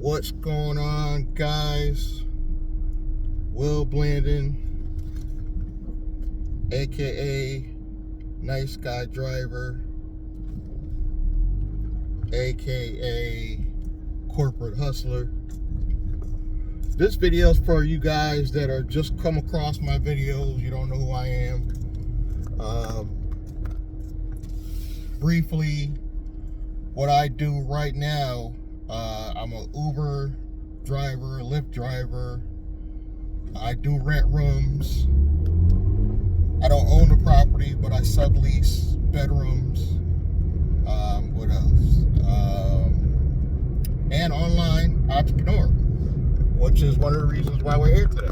What's going on, guys? Will Blandon, aka Nice Guy Driver, aka Corporate Hustler. This video is for you guys that are just come across my videos. You don't know who I am. Briefly, what I do right now, I'm an Uber driver, Lyft driver. I do rent rooms. I don't own the property, but I sublease bedrooms. What else? And online entrepreneur, which is one of the reasons why we're here today.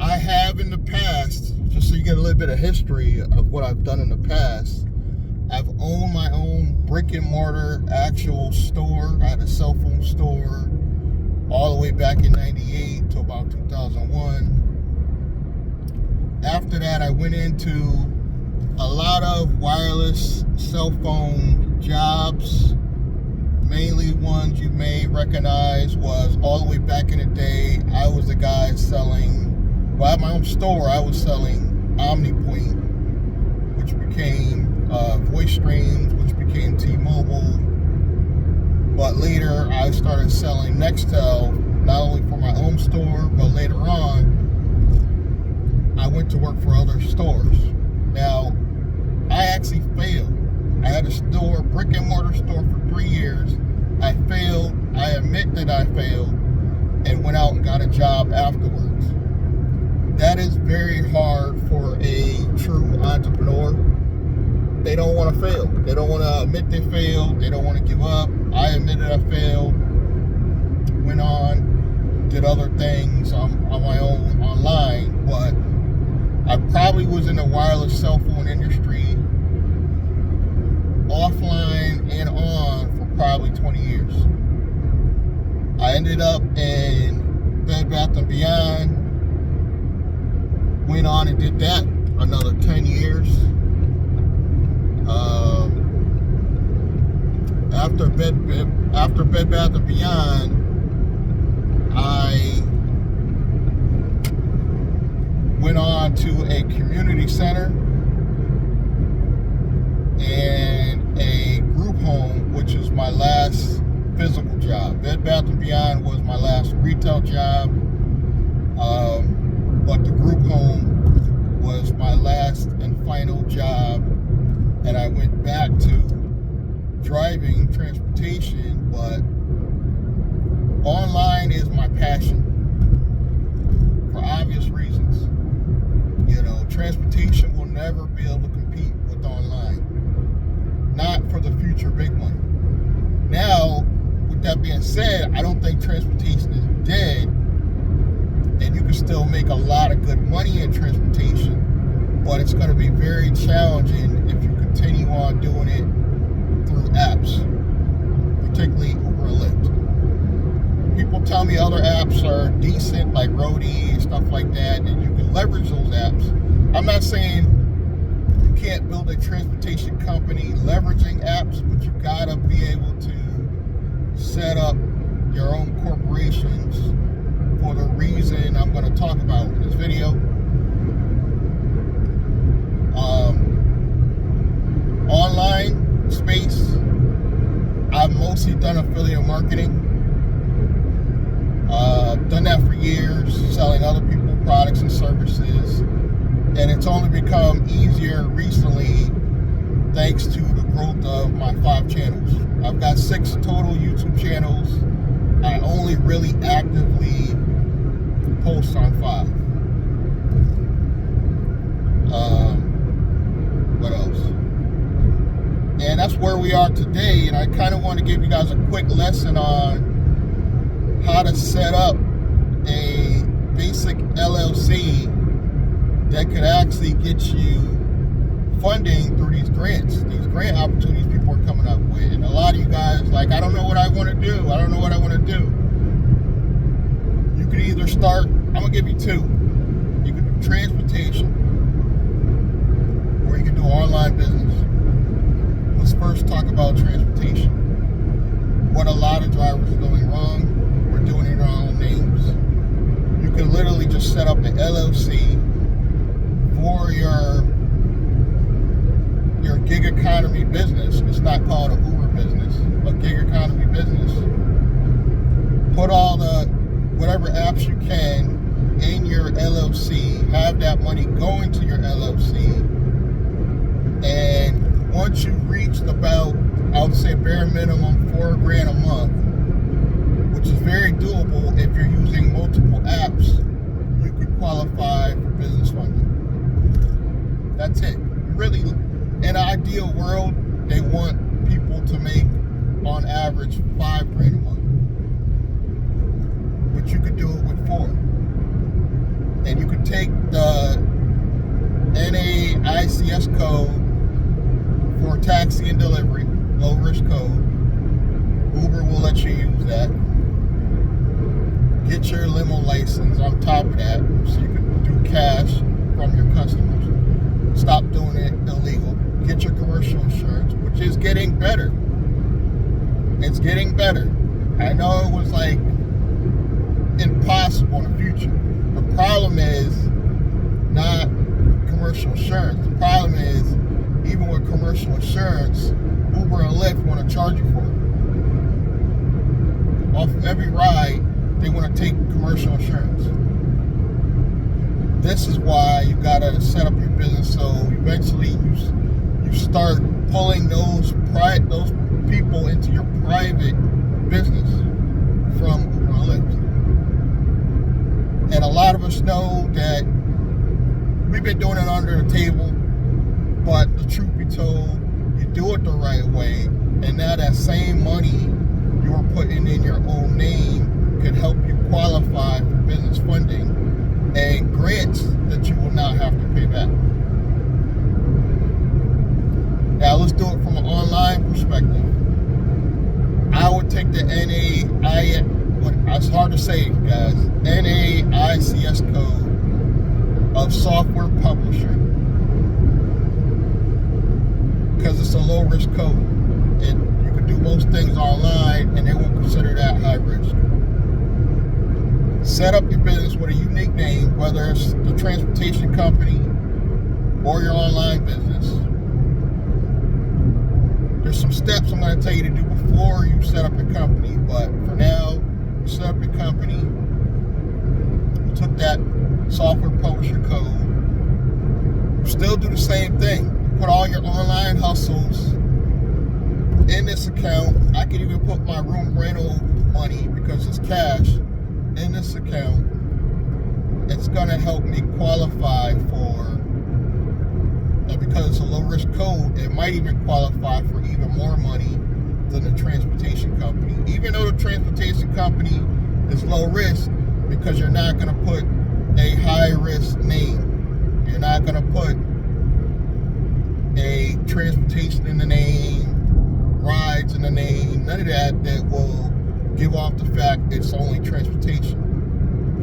I have in the past, just so you get a little bit of history of what I've done in the past, I've owned my own brick and mortar actual store. I had a cell phone store all the way back in 98 to about 2001. After that, I went into a lot of wireless cell phone jobs. Mainly ones you may recognize was all the way back in the day, I was the guy selling, well, I had my own store. I was selling OmniPoint, which became Voice Streams, which became T-Mobile. But later, I started selling Nextel, not only for my own store, but later on, I went to work for other stores. Now, I actually failed. I had a store, brick and mortar store for 3 years. I failed. I admit that I failed and went out and got a job afterwards. That is very hard for a true entrepreneur. They don't want to fail. They don't want to admit they failed. They don't want to give up. I admitted I failed. Went on, did other things on my own online, but I probably was in the wireless cell phone industry offline and on for probably 20 years. I ended up in Bed Bath & Beyond, went on and did that another 10 years. After Bed Bath & Beyond, I went on to a community center and a group home, which is my last physical job. Bed Bath & Beyond was my last retail job, but the group home was my last and final job, and I went back to driving transportation, but online is my passion for obvious reasons. You know, transportation will never be able to compete with online. Not for the future big money. Now, with that being said, I don't think transportation is dead, and you can still make a lot of good money in transportation, but it's going to be very challenging if you continue on doing it through apps, particularly Uber and Lyft. People tell me other apps are decent, like Roadie and stuff like that, and you can leverage those apps. I'm not saying you can't build a transportation company leveraging apps, but you gotta be able to set up your own corporations for the reason I'm going to talk about in this video. Online space, I've mostly done affiliate marketing. Done that for years, selling other people products and services, and it's only become easier recently thanks to the growth of my 5 channels. I've got 6 total YouTube channels. I only really actively post on 5. What else? And that's where we are today, and I kind of want to give you guys a quick lesson on how to set up a basic LLC that could actually get you funding through these grants, these grant opportunities people are coming up with. And a lot of you guys, like, I don't know what I want to do. I don't know what I want to do. You could either start, I'm going to give you 2. You could do transportation, or you could do online business. Let's first talk about transportation. what a lot of drivers are doing wrong. We're doing it in our own names. You can literally just set up an LLC for your gig economy business. It's not called an Uber business, a gig economy business. Put all the whatever apps you can in your LLC, have that money going to your LLC, and once you reach about, I would say bare minimum $4,000 a month, which is very doable if you're using multiple apps, you could qualify for business funding. That's it. Really, in an ideal world, they want people to make on average $5,000 a month, but you could do it with 4. And you could take the NAICS code for taxi and delivery, low risk code. Uber will let you use that. Get your limo license on top of that so you can do cash from your customers. Stop doing it illegal. Get your commercial insurance, which is getting better. It's getting better. I know it was like impossible in the future. The problem is not commercial insurance. The problem is, even with commercial insurance, Uber and Lyft want to charge you for it. Off of every ride, they want to take commercial insurance. This is why you gotta set up your business so eventually you start pulling those people into your private business from Uber and Lyft. And a lot of us know that we've been doing it under the table, but the truth be told, you do it the right way, and now that same money you were putting in your own name could help you qualify for business funding and grants that you will not have to pay back. Now let's do it from an online perspective. I would take the it's hard to say, guys, NAICS code of software publisher, because it's a low risk code and you can do most things online and they won't consider that high risk. Set up your business with a unique name, whether it's the transportation company or your online business. There's some steps I'm going to tell you to do before you set up your company, but for now, you set up your company, you took that software publisher code, you still do the same thing. You put all your online hustles in this account. I can even put my room rental money, because it's cash, in this account. It's going to help me qualify for, and because it's a low risk code, it might even qualify for even more money than the transportation company. Even though the transportation company is low risk, because you're not going to put a high risk name. You're not going to put a transportation in the name, rides in the name, none of that will give off the fact it's only transportation.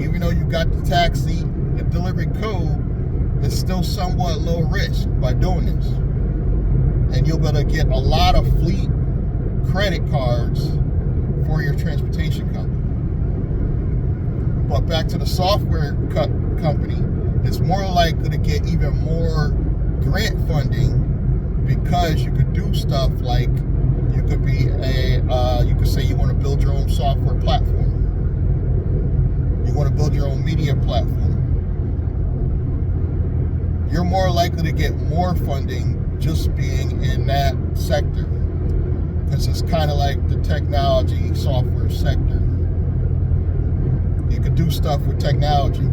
Even though you got the taxi and delivery code, it's still somewhat low risk by doing this. And you'll be able to get a lot of fleet credit cards for your transportation company. But back to the software company, it's more likely to get even more grant funding, because you could do stuff like, you could be you could say you want to build your own software platform. You want to build your own media platform. You're more likely to get more funding just being in that sector, because it's kind of like the technology software sector. You could do stuff with technology.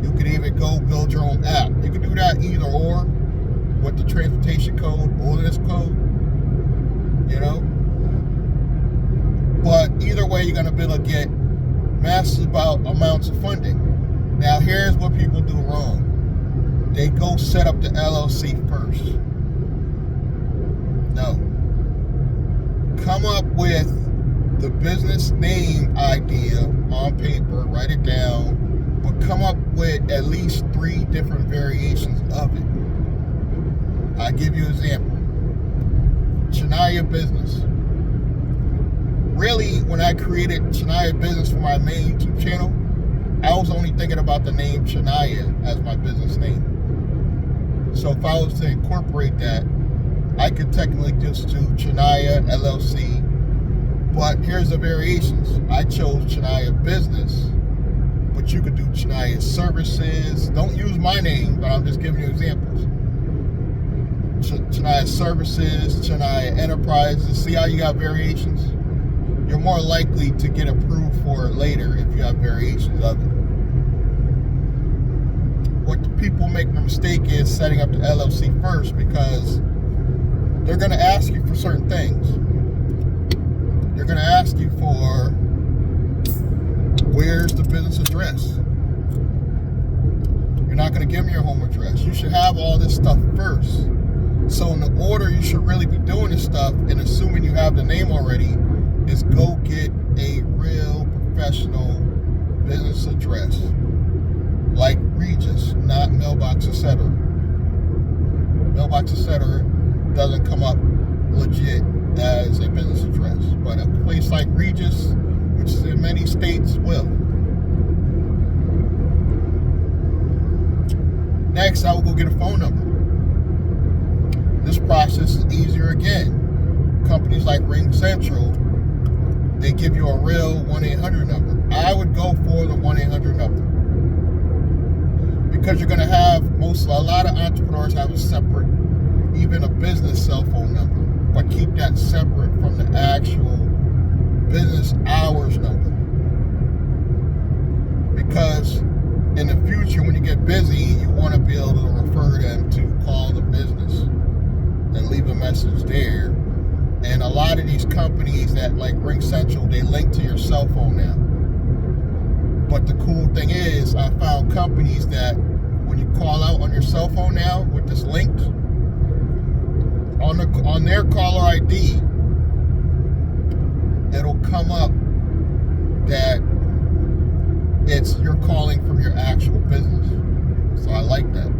You could even go build your own app. You could do that either or, with the transportation code or this code, you know. But either way, you're gonna be able to get massive amounts of funding. Now, here's what people do wrong. They go set up the LLC first. No. Come up with the business name idea on paper, write it down, but come up with at least 3 different variations of it. I'll give you an example. Shania Business. really, when I created Chania Business for my main YouTube channel, I was only thinking about the name Chania as my business name. So if I was to incorporate that, I could technically just do Chania LLC. But here's the variations. I chose Chania Business, but you could do Chania Services. Don't use my name, but I'm just giving you examples. Chania Services, Chania Enterprises. See how you got variations? You're more likely to get approved for it later if you have variations of it. What the people make the mistake is setting up the LLC first, because they're going to ask you for certain things. They're going to ask you for, where's the business address? You're not going to give them your home address. You should have all this stuff first. So in the order you should really be doing this stuff, and assuming you have the name already, is go get a real professional business address, like Regis, not Mailbox Etc. Mailbox Etc. doesn't come up legit as a business address, but a place like Regis, which is in many states, will. Next, I will go get a phone number. This process is easier again. Companies like RingCentral, they give you a real 1-800 number. I would go for the 1-800 number, because you're going to have a lot of entrepreneurs have a separate, even a business cell phone number, but keep that separate from the actual business hours number. Because in the future, when you get busy, you want to be able to refer them to call the business and leave a message there. And a lot of these companies that like RingCentral, they link to your cell phone now. But the cool thing is, I found companies that when you call out on your cell phone now with this link, on their caller ID, it'll come up that you're calling from your actual business. So I like that.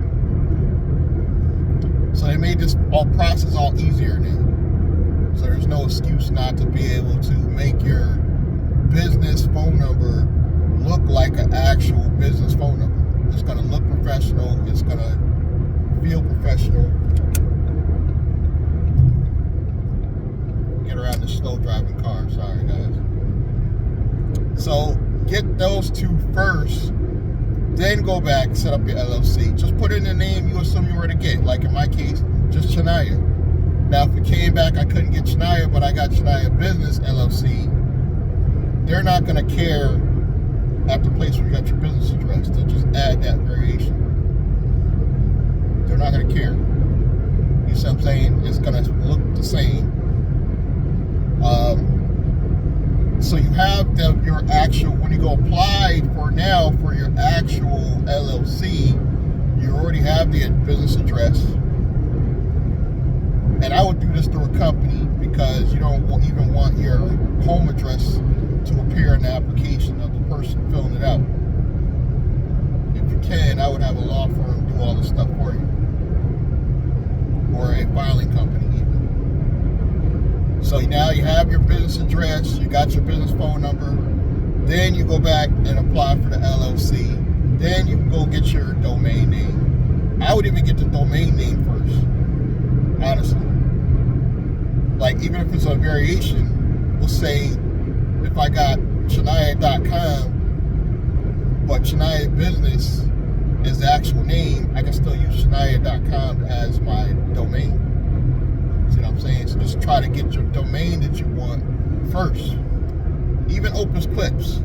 So they made this process all easier now. So there's no excuse not to be able to make your business phone number look like an actual business phone number. It's going to look professional. It's going to feel professional. Get around the slow driving car. Sorry, guys. So get those two first, then go back, set up your LLC. Just put in the name you assume you were to get. Like in my case, just Chania. Now, if it came back, I couldn't get Chania, but I got Chania Business LLC, they're not going to care at the place where you got your business address. They'll just add that variation. They're not going to care. You see what I'm saying? It's going to look the same. So you have your actual, when you go apply for your actual LLC, you already have the business address. And I would do this through a company, because you don't even want your home address to appear in the application of the person filling it out. If you can, I would have a law firm do all this stuff for you, or a filing company even. So now you have your business address, you got your business phone number, then you go back and apply for the LLC, then you can go get your domain name. I would even get the domain name first, honestly. Like, even if it's a variation, we'll say if I got Chania.com, but Chania Business is the actual name, I can still use Chania.com as my domain. See what I'm saying? So just try to get your domain that you want first. Even Opus Clips.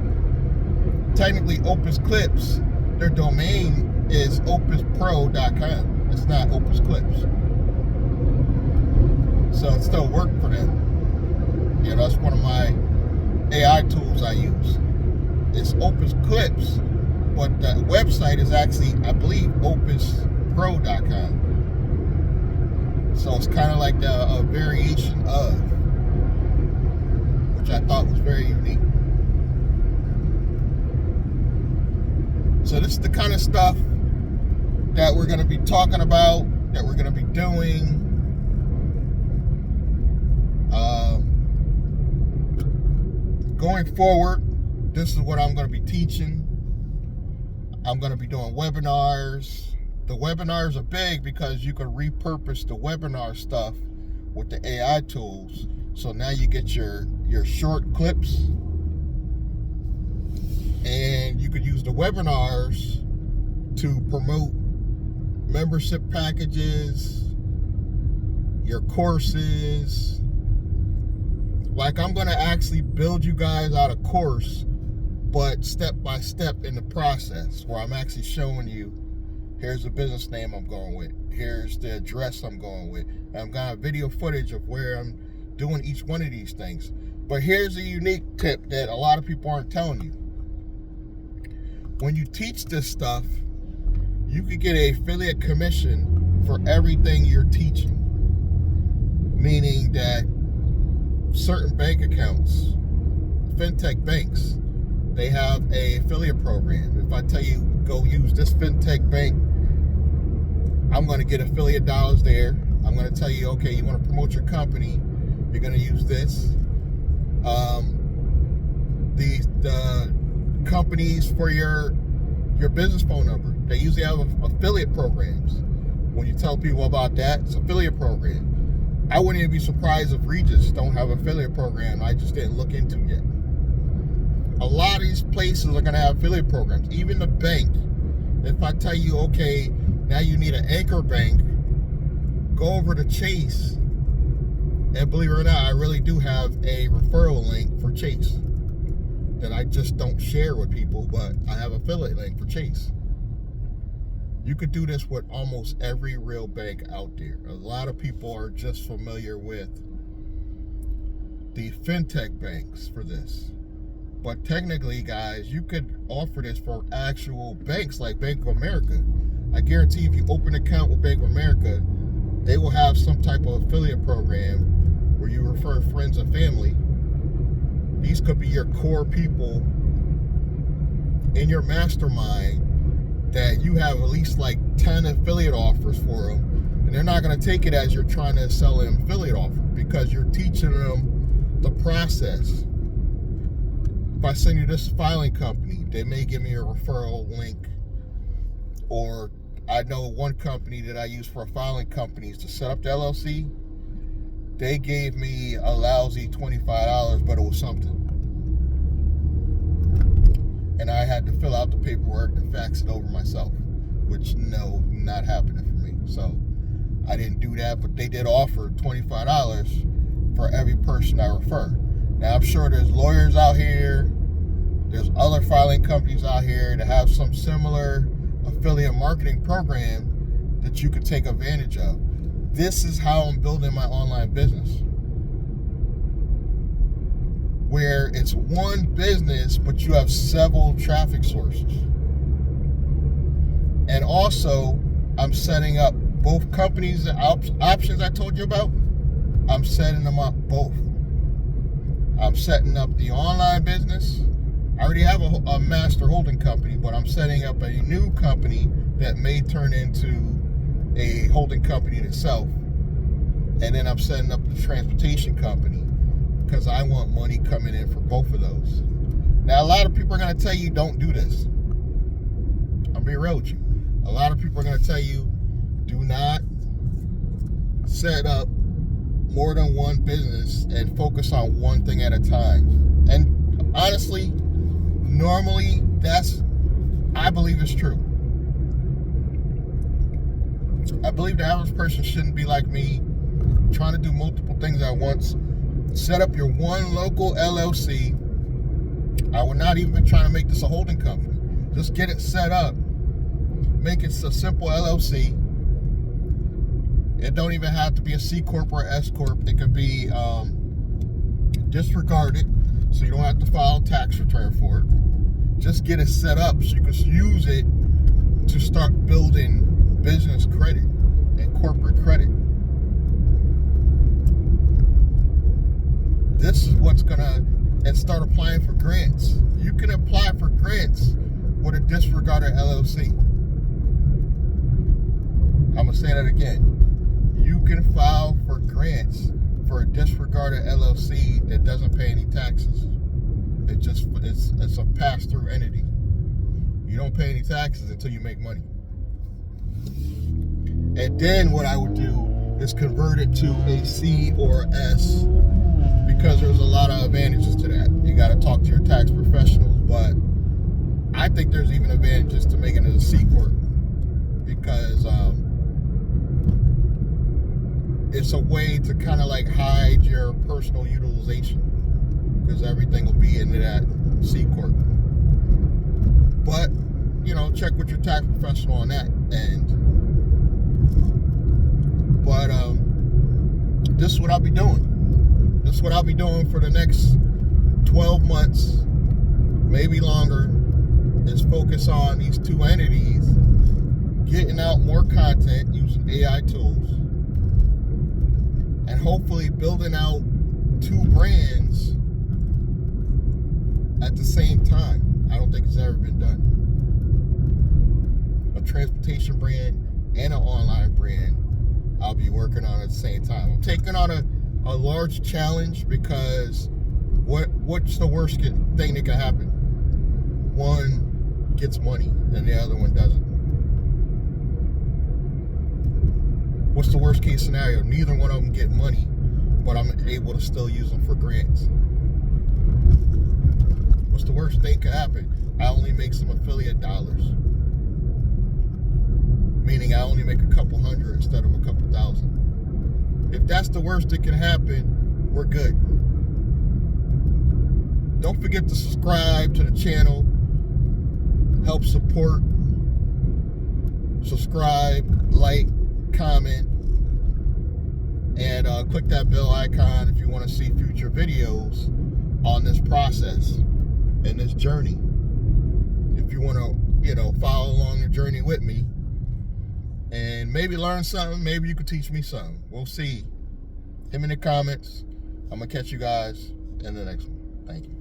Technically, Opus Clips, their domain is opuspro.com. It's not Opus Clips. So it still worked for them. You know, that's one of my AI tools I use. It's Opus Clips, but the website is actually, I believe, opuspro.com. So it's kind of like a variation of, which I thought was very unique. So this is the kind of stuff that we're going to be talking about, that we're going to be doing. going forward, this is what I'm going to be teaching. I'm going to be doing webinars. The webinars are big because you can repurpose the webinar stuff with the AI tools. So now you get your short clips, and you could use the webinars to promote membership packages, your courses. Like, I'm going to actually build you guys out a course, but step by step in the process, where I'm actually showing you, here's the business name I'm going with, here's the address I'm going with, and I've got video footage of where I'm doing each one of these things. But here's a unique tip that a lot of people aren't telling you. When you teach this stuff, you could get an affiliate commission for everything you're teaching. Meaning that certain bank accounts, fintech banks, they have an affiliate program. If I tell you, go use this fintech bank, I'm going to get affiliate dollars there. I'm going to tell you, okay, you want to promote your company, you're going to use this. The companies for your business phone number, they usually have affiliate programs. When you tell people about that, it's an affiliate program. I wouldn't even be surprised if Regis don't have an affiliate program I just didn't look into yet. A lot of these places are going to have affiliate programs. Even the bank. If I tell you, okay, now you need an anchor bank, go over to Chase. And believe it or not, I really do have a referral link for Chase that I just don't share with people, but I have an affiliate link for Chase. You could do this with almost every real bank out there. A lot of people are just familiar with the fintech banks for this. But technically, guys, you could offer this for actual banks like Bank of America. I guarantee if you open an account with Bank of America, they will have some type of affiliate program where you refer friends and family. These could be your core people in your mastermind that you have at least like 10 affiliate offers for them. And they're not going to take it as you're trying to sell an affiliate offer, because you're teaching them the process. If I send you this filing company, they may give me a referral link. Or I know one company that I use for a filing company is to set up the LLC. They gave me a lousy $25, but it was something. And I had to fill out the paperwork and fax it over myself, which not happening for me. So I didn't do that, but they did offer $25 for every person I refer. Now, I'm sure there's lawyers out here, there's other filing companies out here that have some similar affiliate marketing program that you could take advantage of. This is how I'm building my online business, where it's one business, but you have several traffic sources. And also, I'm setting up both companies, the options I told you about, I'm setting them up both. I'm setting up the online business. I already have a master holding company, but I'm setting up a new company that may turn into a holding company in itself. And then I'm setting up the transportation company because I want money coming in for both of those. Now, a lot of people are going to tell you don't do this. I'm being real with you. A lot of people are going to tell you do not set up more than one business and focus on one thing at a time. And honestly, normally I believe it's true. I believe the average person shouldn't be like me, trying to do multiple things at once. Set up your one local LLC. I would not even be trying to make this a holding company. Just get it set up. Make it a simple LLC. It don't even have to be a C Corp or S Corp. It could be disregarded, so you don't have to file a tax return for it. Just get it set up so you can use it to start building business credit and corporate credit. This is what's and start applying for grants. You can apply for grants with a disregarded LLC. I'm gonna say that again. You can file for grants for a disregarded LLC that doesn't pay any taxes. It's a pass-through entity. You don't pay any taxes until you make money. And then what I would do is convert it to a C or S, because there's a lot of advantages to that. You got to talk to your tax professionals, but I think there's even advantages to making it a C corp, because it's a way to kind of like hide your personal utilization, because everything will be into that C corp. But check with your tax professional on that end. But this is what I'll be doing. This is what I'll be doing for the next 12 months, maybe longer, is focus on these two entities, getting out more content using AI tools, and hopefully building out two brands at the same time. I don't think it's ever been done. A transportation brand and an online brand I'll be working on at the same time. I'm taking on a large challenge, because what's the worst thing that can happen? One gets money and the other one doesn't. What's the worst case scenario? Neither one of them get money, but I'm able to still use them for grants. What's the worst thing could happen? I only make some affiliate dollars. Meaning I only make a couple hundred instead of a couple thousand. If that's the worst that can happen, we're good. Don't forget to subscribe to the channel. Help support. Subscribe, like, comment, and click that bell icon if you want to see future videos on this process and this journey. If you want to, follow along the journey with me and maybe learn something, maybe you could teach me something. We'll see. Hit me in the comments. I'm going to catch you guys in the next one. Thank you.